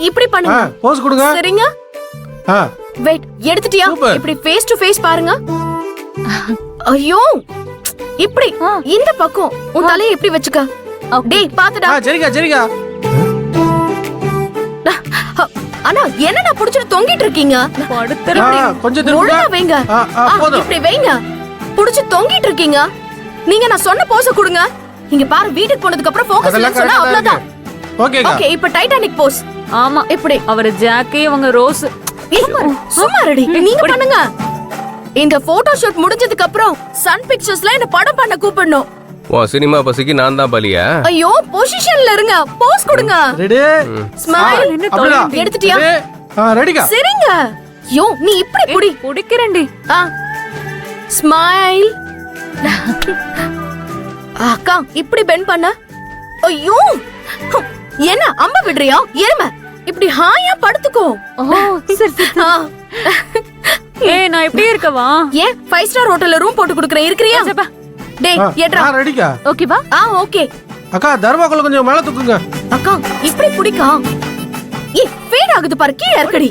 இப்படி பண்ணுங்க. போஸ் கொடுங்க. சரிங்க. வெயிட், எடுத்துட்டியா? இப்படி ஃபேஸ் டு ஃபேஸ் பாருங்க. ஐயோ, இப்படி இந்த பக்கம் உன் தலையை இப்படி வச்சுக்க. டேய் பாத்துடா. சரிங்க சரிங்க. அண்ணா என்னடா புடிச்சிட்டு தொங்கிட்டு இருக்கீங்க? கொஞ்சம் திரும்ப வைங்க. இப்படி வைங்க. புடிச்சு தொங்கிட்டு இருக்கீங்க. நீங்க நான் சொன்ன போஸ் கொடுங்க. இங்க பாரு, வீட்டுக்கு போனதுக்கு அப்புறம் ஃபோக்கஸ் இல்ல சொன்னா அவ்வளவுதான். ஓகே, இப்ப டைட்டானிக் போஸ். ஆமா, இப்படி. அவர் ஜாக்கி, அவங்க ரோஸ். சும்மா ரெடி. நீங்க பண்ணுங்க. இந்த போட்டோ ஷூட் முடிஞ்சதுக்கு அப்புறம் சன் பிக்சர்ஸ்ல இந்த படம் பண்ண கூப்பிடணும். ஓ, சினிமா பசிக்கு நான் தான் பலியா? ஐயோ, பொசிஷன்ல இருங்க. போஸ் கொடுங்க. ரெடி. ஸ்மைல். எடுத்துட்டியா? ரெடிங்க. சரிங்க. யோ, நீ இப்படி புடி. புடிக்கிறேன்டி. ஸ்மைல். அக்கா இப்படி பெண்ட் பண்ண. ஐயோ, என்ன அம்ப விடுறியா? எருமை. இப்படி ஹாயா படுத்துக்கோ. ஏய், நான் இப்படியே இருக்கவா? ஏன் 5 ஸ்டார் ஹோட்டல்ல ரூம் போட்டு கொடுக்கறேன், இருக்கறியா? டேய் ஏட்ரா. ரெடிக்கா? ஓகேவா? ஓகே. அக்கா தர்மாக்குள்ள கொஞ்சம் மேல தூக்குங்க. அக்கா இப்படி புடிக்கா. ஏய், ஃபேட் ஆகுது பாரு, கீழ இருக்கடி.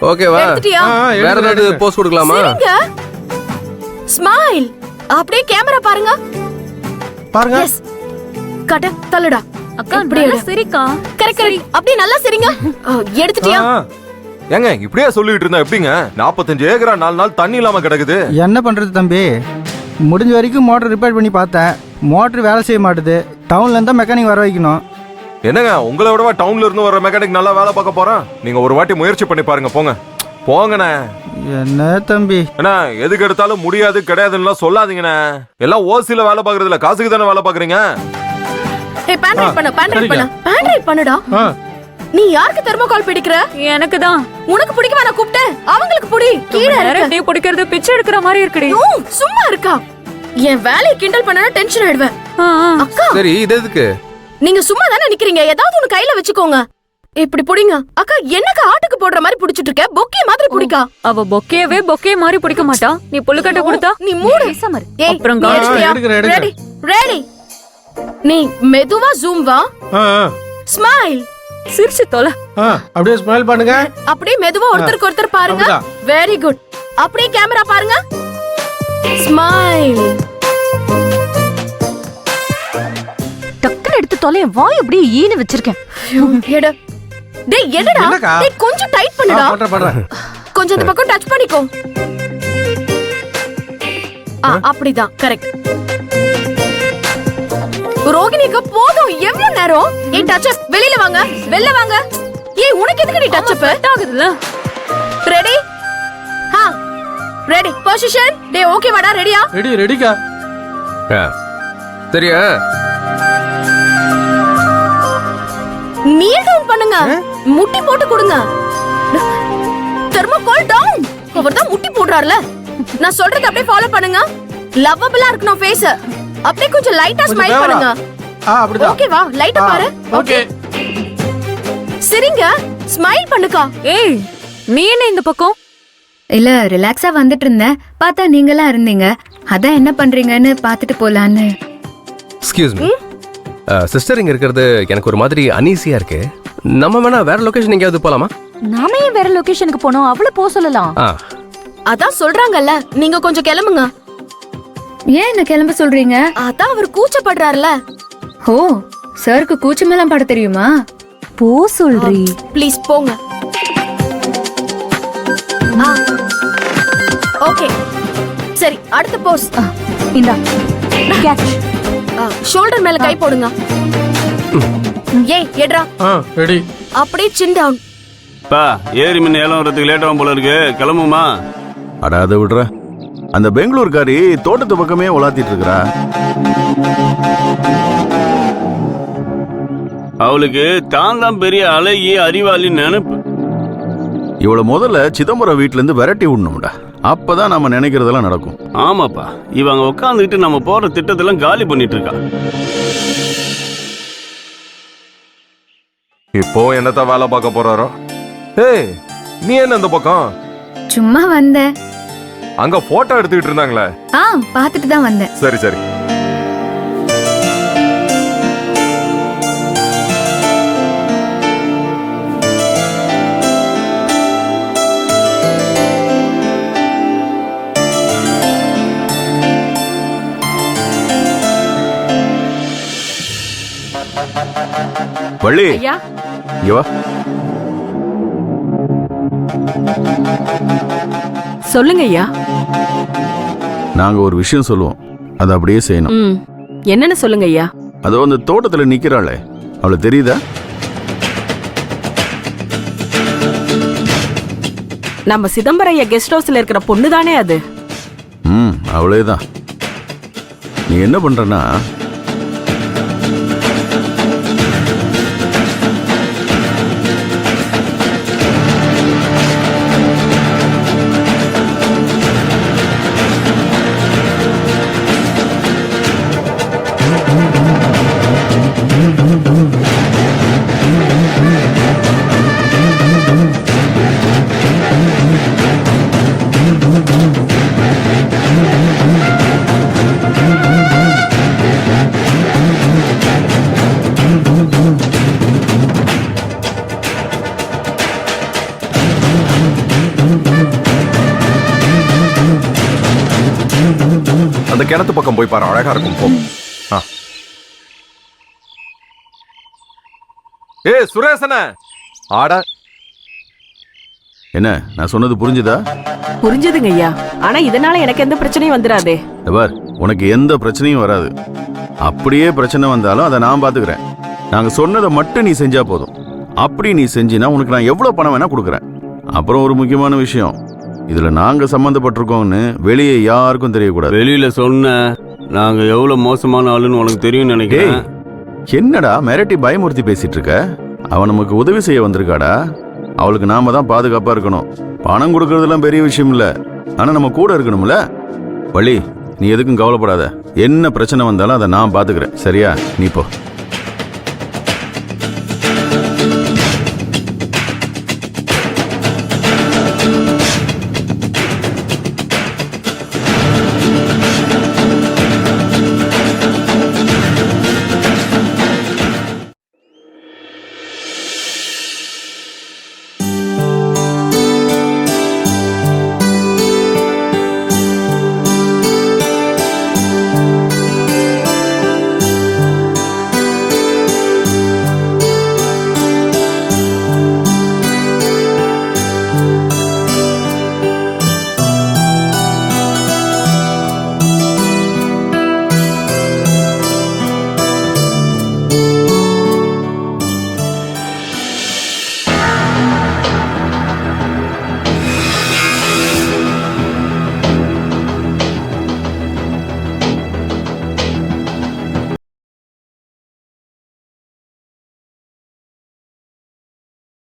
ஓகேவா? எடுத்துட்டியா? வேற ஏதாவது போஸ் கொடுக்கலாமா? சரிங்க. ஸ்மைல். அப்படியே கேமரா பாருங்க. பாருங்க. எஸ். கட்ட தள்ளுடா. அக்கா நல்லா சரிக்கா. கரெக்ட். அப்படியே நல்லா சரிங்க. எடுத்துட்டியா? ஏங்க இப்படியே சொல்லிட்டு இருந்தா எப்படிங்க? 45 ஏக்கரா 4 நாள் தண்ணி இல்லாம கிடக்குது. என்ன பண்றது தம்பி? முடிஞ்ச வரைக்கும் மோட்டர் ரிப்பேர் பண்ணி பார்த்தேன். மோட்டர் வேலை செய்ய மாட்டுது. டவுன்ல இருந்தா மெக்கானிக் வர வைக்கணும். என்னங்க, உங்களை விடவா டவுன்ல இருந்து வர மெக்கானிக் நல்லா வேலை பார்க்க போறான்? நீங்க ஒரு வாட்டி முயற்சி பண்ணி பாருங்க. போங்கண்ணே. என்ன தம்பி? என்ன எதுக்கு எடுத்தாலும் முடியாது கிடையாதுன்னு சொல்லாதீங்கண்ணே. எல்லாம் ஓசில வேலை பாக்குறது இல்ல, காசுக்கு தானே வேலை பாக்குறீங்க. ஏய், பேண்ட்ரைட் பண்ணுடா. நீ யாருக்கு தெர்மோகால் பிடிக்கிற? எனக்கு தான். உனக்கு பிடிக்கவா நான் கூப்பிட்டேன்? அவங்களுக்கு புடி. கீழ இருக்கு. நீ பிடிக்கிறது பிச்சை எடுக்கிற மாதிரி இருக்குடி. சும்மா இருக்கா? என் வேலையை கிண்டல் பண்ணனா டென்ஷன் ஆயிடுவேன். அக்கா சரி, இது எதுக்கு? நீங்க சும்மா தானே நிக்கிறீங்க, ஏதாவது ஒன்னு கையில வச்சுக்கோங்க. இப்படி புடிங்க. அக்கா என்னக்கா ஆட்டுக்கு போடுற மாதிரி புடிச்சிட்டு இருக்க? பொக்கே மாதிரி புடிக்கா. அவ பொக்கேவே பொக்கே மாதிரி பிடிக்க மாட்டா. நீ புல்லுக்கட்ட கொடுத்தா நீ மூடு. ஏய், அப்புறம் ரெடி ரெடி. நீ மெதுவா ஜூம் வா. ஸ்மைல். சிரிச்சு தொலை. அப்படியே ஸ்மைல் பண்ணுங்க. அப்படியே மெதுவா ஒருத்தருக்கு ஒருத்தர் பாருங்க. Very good. அப்படியே கேமரா பாருங்க. ஸ்மைல். டக்குனு எடுத்து தொலை. வாய் அப்படியே ஈனு வச்சிருக்கேன். எடு. டேய் என்னடா? டேய் கொஞ்சம் டைட் பண்ணுடா. பண்றேன். கொஞ்சம் இந்த பக்கம் டச் பண்ணிக்கோ. அப்படிதான் கரெக்ட். ரோகிணிக்கு போதும். எவ்வளவு நேரம்? ஏய் டச் அப். வெளியில வாங்க. வெளில வாங்க. ஏய் உனக்கு எதுக்கு நீ டச் அப்? ஆகுதுல. ரெடி? ரெடி. பொசிஷன். டேய் ஓகே வாடா. ரெடியா? ரெடிக்கா. சரியா? நீல் டவுன் பண்ணுங்க. முட்டி போட்டு கொடுங்க. Thermocol down. அவர்தான் முட்டி போடுறார்ல. நான் சொல்றது அப்படியே ஃபாலோ பண்ணுங்க. லவ்வபிளா இருக்கணும் ஃபேஸ். அப்படியே கொஞ்சம் லைட்டா ஸ்மைல் பண்ணுங்க. அப்படிதான். ஓகேவா? லைட்டா பாரு. ஓகே. சரிங்க. ஸ்மைல் பண்ணுக்கா. ஏய், நீ என்ன இந்த பக்கம்? இல்ல, ரிலாக்ஸா வந்துட்டு இருந்தேன். பார்த்தா நீங்களா இருந்தீங்க. அதான் என்ன பண்றீங்கன்னு பாத்துட்டு போலான்னு. எக்ஸ்கியூஸ் மீ சிஸ்டர், இங்க இருக்கிறது எனக்கு ஒரு மாதிரி அனீசியா இருக்கு. நம்ம வேணா வேற லொகேஷன் எங்கேயாவது போலாமா? நாம ஏன் வேற லொகேஷனுக்கு போனோம்? அவளை போக சொல்லலாம். அதான் சொல்றாங்கல்ல, நீங்க கொஞ்சம் கிளம்புங்க. ஏன் என்ன கிளம்ப சொல்றீங்க? அதான் அவர் கூச்சப்படுறாருல. ஓ, சருக்கு கூச்சமெல்லாம் பட தெரியுமா? போ சொல்றீ. ப்ளீஸ் போங்க. ஓகே சரி, அடுத்த போஸ். இந்தா கேட்ச். ஷோல்டர் மேல கை போடுங்க. ஏய் எட்ரா. ரெடி. அப்படியே சின் டவுன். பா, ஏரி மின் ஏலம் வரதுக்கு லேட் ஆகும் போல இருக்கு. கிளம்புமா? அட அதை விடுற. அந்த பெங்களூர்காரி தோட்டத்து பக்கமே உலாத்திட்டு இருக்கா. அவளுக்கு தான் தான் பெரிய அழகி அறிவாளி நினைப்பு. இவள முதல்ல சிதம்பரம் வீட்டுல இருந்து விரட்டி விடணும்டா. அப்பதான் நம்ம நினைக்கிறதெல்லாம் நடக்கும். ஆமாப்பா, இவங்க உட்காந்துக்கிட்டு நம்ம போற திட்டத்தெல்லாம் காலி பண்ணிட்டு இருக்கா. இப்போ என்னத்த வேலை பார்க்க போறாரோ? ஏய், நீ என்ன இந்த பக்கம்? சும்மா வந்தேன். அங்க போட்டோ எடுத்துக்கிட்டு இருந்தாங்களே. பாத்துட்டு தான் வந்தேன். சரி சரி. வள்ளி ஐயா இங்க வா. சொல்லுங்க ஐயா. நாங்க ஒரு விஷயம் சொல்லுவோம், அதை அப்படியே செய்யணும். என்னன்னு சொல்லுங்க ஐயா. அதோ அந்த தோட்டத்துல நிக்கிறாளே, அவளை தெரியுதா? நம்ம சிதம்பரம் ஐயா கெஸ்ட் ஹவுஸ்ல இருக்கிற பொண்ணு தானே அது? அவளேதான். நீ என்ன பண்றனா, அந்த கிணத்து பக்கம் போய் பாரு, அழகா இருக்கும். போ. சுரேசன ஆட. என்ன நான் சொன்னது புரிஞ்சுதா? புரிஞ்சதுங்க ஐயா. ஆனா இதனால எனக்கு எந்த பிரச்சனையும் வந்துடாதே. பார், உனக்கு எந்த பிரச்சனையும் வராது. அப்படியே பிரச்சனை வந்தாலும் அதை நான் பாத்துக்கிறேன். நாங்க சொன்னதை மட்டும் நீ செஞ்சா போதும். அப்படி நீ செஞ்சினா உனக்கு நான் எவ்வளவு பணம் வேணா கொடுக்குறேன். அப்புறம் ஒரு முக்கியமான விஷயம், இதுல நாங்க சம்பந்தப்பட்டிருக்கோம்னு வெளியே யாருக்கும் தெரியக்கூடாது. வெளியில சொன்ன நாங்க எவ்வளவு மோசமான ஆளுன்னு உனக்கு தெரியும் நினைக்கிறேன். என்னடா மிரட்டி பயமுறுத்தி பேசிட்டு இருக்க? அவன் நமக்கு உதவி செய்ய வந்திருக்காடா. அவளுக்கு நாம தான் பாதுகாப்பா இருக்கணும். பணம் கொடுக்கறதுலாம் பெரிய விஷயம் இல்ல, ஆனா நம்ம கூட இருக்கணும்ல. வள்ளி, நீ எதுக்கும் கவலைப்படாத. என்ன பிரச்சனை வந்தாலும் அதை நான் பாத்துக்கிறேன். சரியா? நீ போ.